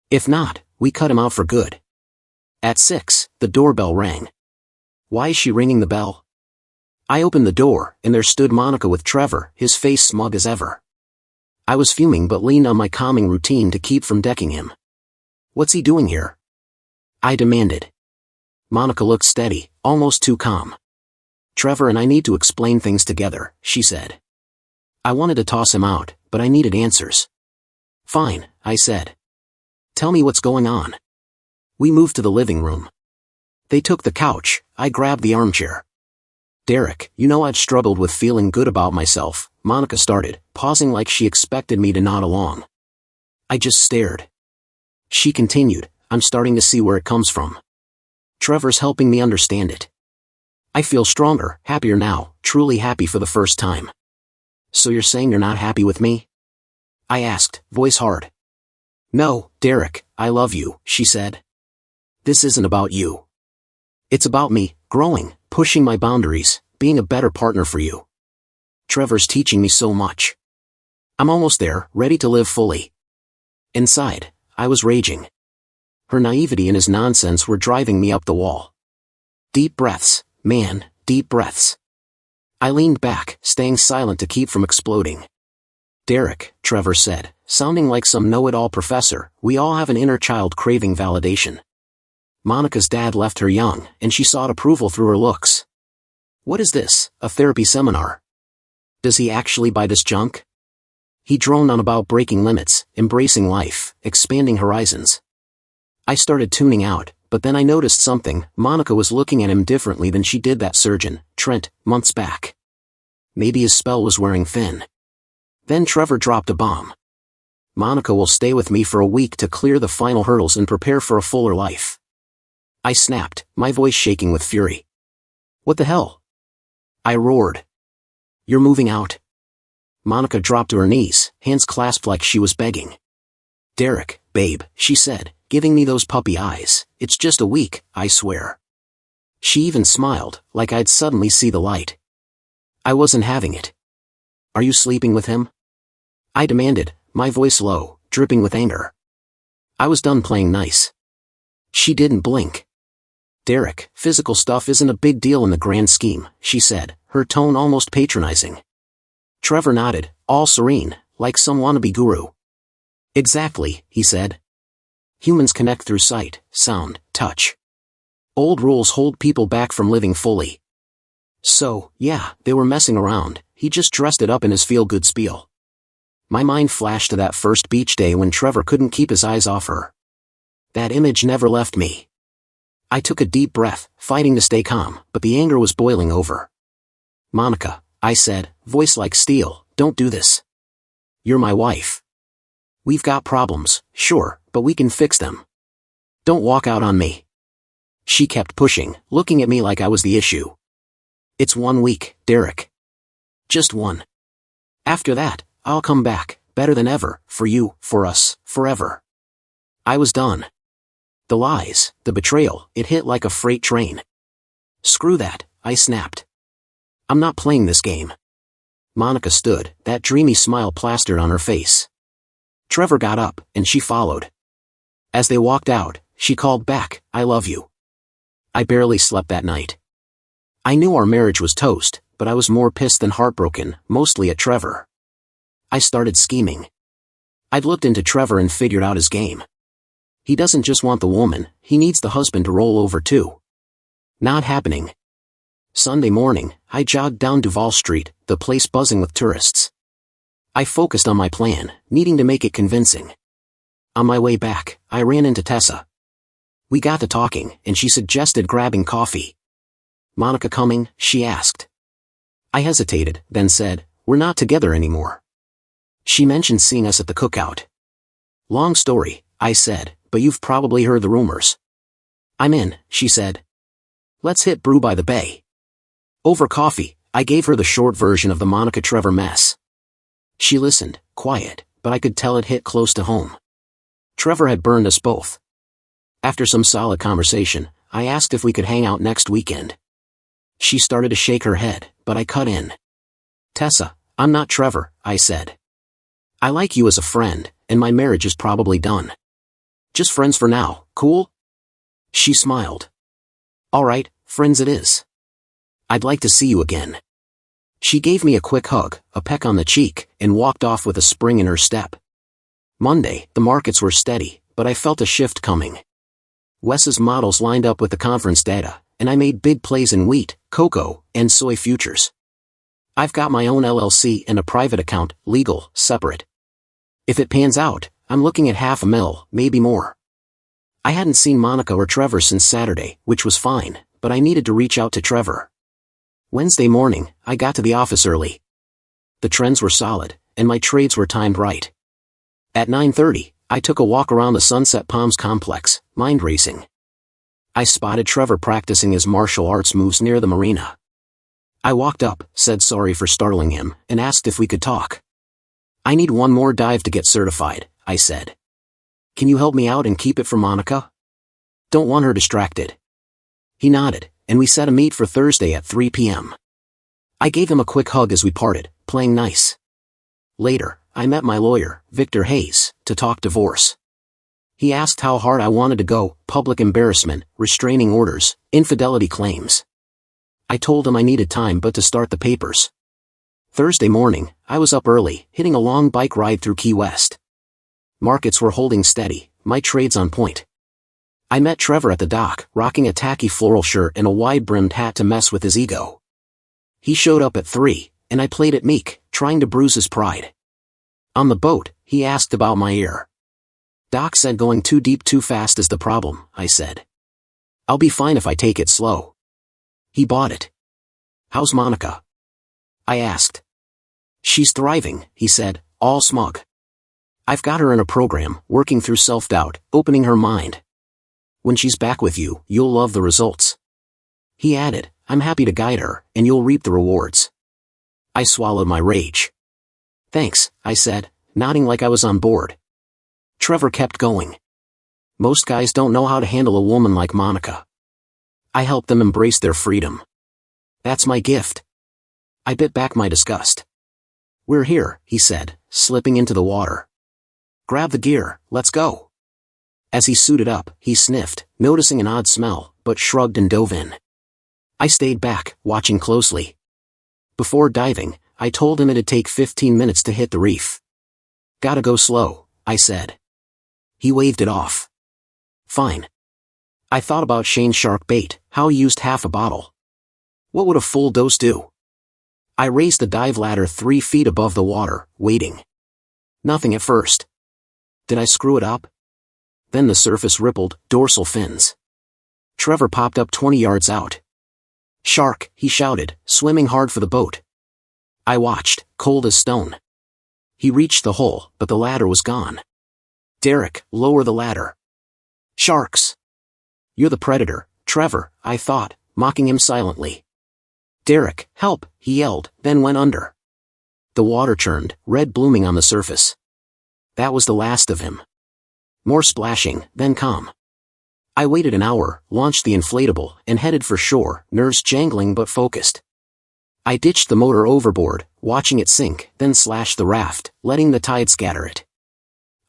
[SPEAKER 1] If not, we cut him out for good. At 6, the doorbell rang. Why is she ringing the bell? I opened the door, and there stood Monica with Trevor, his face smug as ever. I was fuming but leaned on my calming routine to keep from decking him. What's he doing here? I demanded. Monica looked steady, almost too calm. Trevor and I need to explain things together, she said. I wanted to toss him out, but I needed answers. Fine, I said. Tell me what's going on. We moved to the living room. They took the couch, I grabbed the armchair. Derek, you know I've struggled with feeling good about myself, Monica started, pausing like she expected me to nod along. I just stared. She continued, I'm starting to see where it comes from. Trevor's helping me understand it. I feel stronger, happier now, truly happy for the first time. So you're saying you're not happy with me? I asked, voice hard. No, Derek, I love you, she said. This isn't about you. It's about me, growing, pushing my boundaries, being a better partner for you. Trevor's teaching me so much. I'm almost there, ready to live fully. Inside, I was raging. Her naivety and his nonsense were driving me up the wall. Deep breaths, man, deep breaths. I leaned back, staying silent to keep from exploding. Derek, Trevor said, sounding like some know-it-all professor, we all have an inner child craving validation. Monica's dad left her young, and she sought approval through her looks. What is this, a therapy seminar? Does he actually buy this junk? He droned on about breaking limits, embracing life, expanding horizons. I started tuning out, but then I noticed something. Monica was looking at him differently than she did that surgeon, Trent, months back. Maybe his spell was wearing thin. Then Trevor dropped a bomb. Monica will stay with me for a week to clear the final hurdles and prepare for a fuller life. I snapped, my voice shaking with fury. What the hell? I roared. You're moving out. Monica dropped to her knees, hands clasped like she was begging. Derek, babe, she said, giving me those puppy eyes, it's just a week, I swear. She even smiled, like I'd suddenly see the light. I wasn't having it. Are you sleeping with him? I demanded, my voice low, dripping with anger. I was done playing nice. She didn't blink. Derek, physical stuff isn't a big deal in the grand scheme, she said, her tone almost patronizing. Trevor nodded, all serene, like some wannabe guru. Exactly, he said. Humans connect through sight, sound, touch. Old rules hold people back from living fully. So, yeah, they were messing around, he just dressed it up in his feel-good spiel. My mind flashed to that first beach day when Trevor couldn't keep his eyes off her. That image never left me. I took a deep breath, fighting to stay calm, but the anger was boiling over. Monica, I said, voice like steel, don't do this. You're my wife. We've got problems, sure, but but we can fix them. Don't walk out on me. She kept pushing, looking at me like I was the issue. It's 1 week, Derek. Just one. After that, I'll come back, better than ever, for you, for us, forever. I was done. The lies, the betrayal, it hit like a freight train. Screw that, I snapped. I'm not playing this game. Monica stood, that dreamy smile plastered on her face. Trevor got up, and she followed. As they walked out, she called back, I love you. I barely slept that night. I knew our marriage was toast, but I was more pissed than heartbroken, mostly at Trevor. I started scheming. I'd looked into Trevor and figured out his game. He doesn't just want the woman, he needs the husband to roll over too. Not happening. Sunday morning, I jogged down Duval Street, the place buzzing with tourists. I focused on my plan, needing to make it convincing. On my way back, I ran into Tessa. We got to talking, and she suggested grabbing coffee. Monica coming? She asked. I hesitated, then said, we're not together anymore. She mentioned seeing us at the cookout. Long story, I said, but you've probably heard the rumors. I'm in, she said. Let's hit Brew by the Bay. Over coffee, I gave her the short version of the Monica Trevor mess. She listened, quiet, but I could tell it hit close to home. Trevor had burned us both. After some solid conversation, I asked if we could hang out next weekend. She started to shake her head, but I cut in. Tessa, I'm not Trevor, I said. I like you as a friend, and my marriage is probably done. Just friends for now, cool? She smiled. All right, friends it is. I'd like to see you again. She gave me a quick hug, a peck on the cheek, and walked off with a spring in her step. Monday, the markets were steady, but I felt a shift coming. Wes's models lined up with the conference data, and I made big plays in wheat, cocoa, and soy futures. I've got my own LLC and a private account, legal, separate. If it pans out, I'm looking at $500,000, maybe more. I hadn't seen Monica or Trevor since Saturday, which was fine, but I needed to reach out to Trevor. Wednesday morning, I got to the office early. The trends were solid, and my trades were timed right. At 9:30, I took a walk around the Sunset Palms complex, mind racing. I spotted Trevor practicing his martial arts moves near the marina. I walked up, said sorry for startling him, and asked if we could talk. I need one more dive to get certified, I said. Can you help me out and keep it for Monica? Don't want her distracted. He nodded, and we set a meet for Thursday at 3 p.m. I gave him a quick hug as we parted, playing nice. Later, I met my lawyer, Victor Hayes, to talk divorce. He asked how hard I wanted to go, public embarrassment, restraining orders, infidelity claims. I told him I needed time but to start the papers. Thursday morning, I was up early, hitting a long bike ride through Key West. Markets were holding steady, my trades on point. I met Trevor at the dock, rocking a tacky floral shirt and a wide-brimmed hat to mess with his ego. He showed up at 3, and I played it meek, trying to bruise his pride. On the boat, he asked about my ear. Doc said going too deep too fast is the problem, I said. I'll be fine if I take it slow. He bought it. How's Monica? I asked. She's thriving, he said, all smug. I've got her in a program, working through self-doubt, opening her mind. When she's back with you, you'll love the results. He added, I'm happy to guide her, and you'll reap the rewards. I swallowed my rage. Thanks, I said, nodding like I was on board. Trevor kept going. Most guys don't know how to handle a woman like Monica. I help them embrace their freedom. That's my gift. I bit back my disgust. We're here, he said, slipping into the water. Grab the gear, let's go. As he suited up, he sniffed, noticing an odd smell, but shrugged and dove in. I stayed back, watching closely. Before diving, I told him it'd take 15 minutes to hit the reef. Gotta go slow, I said. He waved it off. Fine. I thought about Shane's shark bait, how he used half a bottle. What would a full dose do? I raised the dive ladder 3 feet above the water, waiting. Nothing at first. Did I screw it up? Then the surface rippled, dorsal fins. Trevor popped up 20 yards out. Shark, he shouted, swimming hard for the boat. I watched, cold as stone. He reached the hole, but the ladder was gone. Derek, lower the ladder. Sharks. You're the predator, Trevor, I thought, mocking him silently. Derek, help, he yelled, then went under. The water churned, red blooming on the surface. That was the last of him. More splashing, then calm. I waited an hour, launched the inflatable, and headed for shore, nerves jangling but focused. I ditched the motor overboard, watching it sink, then slashed the raft, letting the tide scatter it.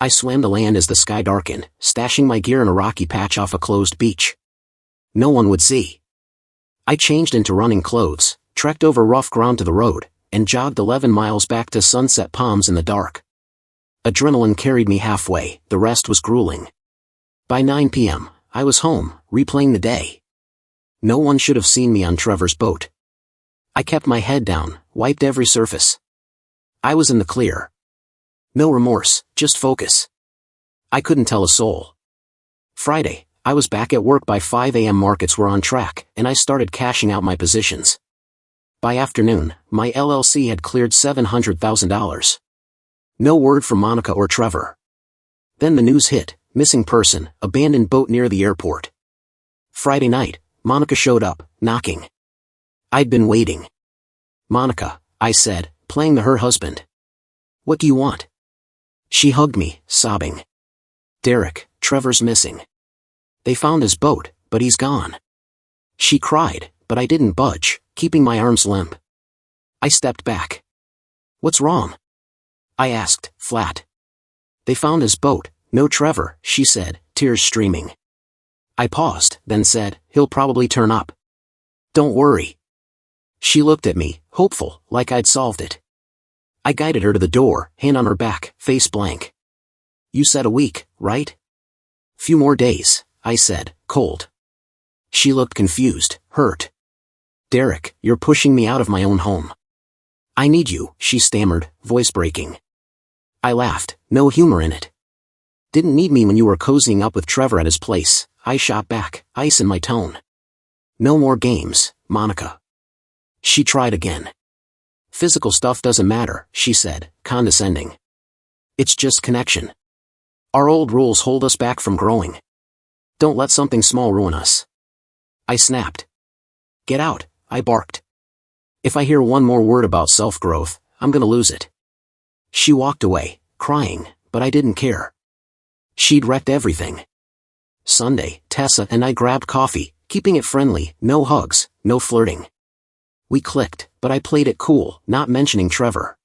[SPEAKER 1] I swam to land as the sky darkened, stashing my gear in a rocky patch off a closed beach. No one would see. I changed into running clothes, trekked over rough ground to the road, and jogged 11 miles back to Sunset Palms in the dark. Adrenaline carried me halfway, the rest was grueling. By 9 p.m., I was home, replaying the day. No one should have seen me on Trevor's boat. I kept my head down, wiped every surface. I was in the clear. No remorse, just focus. I couldn't tell a soul. Friday, I was back at work by 5 a.m. Markets were on track, and I started cashing out my positions. By afternoon, my LLC had cleared $700,000. No word from Monica or Trevor. Then the news hit, missing person, abandoned boat near the airport. Friday night, Monica showed up, knocking. I'd been waiting. Monica, I said, playing her husband. What do you want? She hugged me, sobbing. Derek, Trevor's missing. They found his boat, but he's gone. She cried, but I didn't budge, keeping my arms limp. I stepped back. What's wrong? I asked, flat. They found his boat, no Trevor, she said, tears streaming. I paused, then said, he'll probably turn up. Don't worry. She looked at me, hopeful, like I'd solved it. I guided her to the door, hand on her back, face blank. You said a week, right? Few more days, I said, cold. She looked confused, hurt. Derek, you're pushing me out of my own home. I need you, she stammered, voice breaking. I laughed, no humor in it. Didn't need me when you were cozying up with Trevor at his place, I shot back, ice in my tone. No more games, Monica. She tried again. Physical stuff doesn't matter, she said, condescending. It's just connection. Our old rules hold us back from growing. Don't let something small ruin us. I snapped. Get out, I barked. If I hear one more word about self-growth, I'm gonna lose it. She walked away, crying, but I didn't care. She'd wrecked everything. Sunday, Tessa and I grabbed coffee, keeping it friendly, no hugs, no flirting. We clicked, but I played it cool, not mentioning Trevor.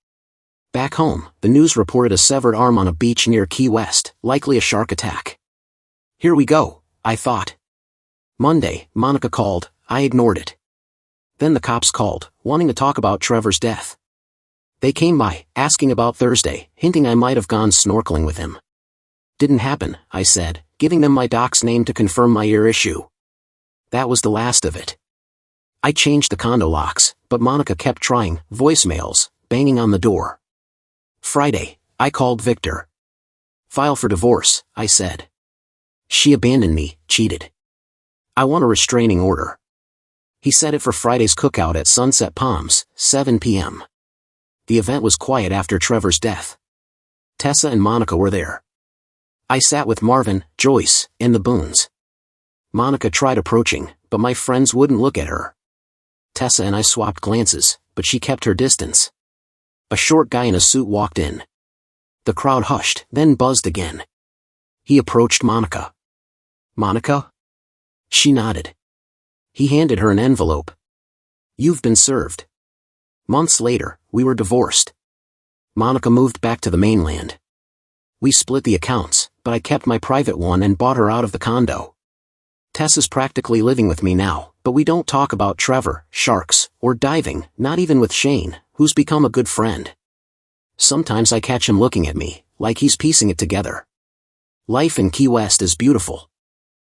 [SPEAKER 1] Back home, the news reported a severed arm on a beach near Key West, likely a shark attack. Here we go, I thought. Monday, Monica called, I ignored it. Then the cops called, wanting to talk about Trevor's death. They came by, asking about Thursday, hinting I might have gone snorkeling with him. Didn't happen, I said, giving them my doc's name to confirm my ear issue. That was the last of it. I changed the condo locks, but Monica kept trying, voicemails, banging on the door. Friday, I called Victor. File for divorce, I said. She abandoned me, cheated. I want a restraining order. He set it for Friday's cookout at Sunset Palms, 7 p.m. The event was quiet after Trevor's death. Tessa and Monica were there. I sat with Marvin, Joyce, and the Boones. Monica tried approaching, but my friends wouldn't look at her. Tessa and I swapped glances, but she kept her distance. A short guy in a suit walked in. The crowd hushed, then buzzed again. He approached Monica. Monica? She nodded. He handed her an envelope. You've been served. Months later, we were divorced. Monica moved back to the mainland. We split the accounts, but I kept my private one and bought her out of the condo. Tessa's practically living with me now, but we don't talk about Trevor, sharks, or diving, not even with Shane, who's become a good friend. Sometimes I catch him looking at me, like he's piecing it together. Life in Key West is beautiful.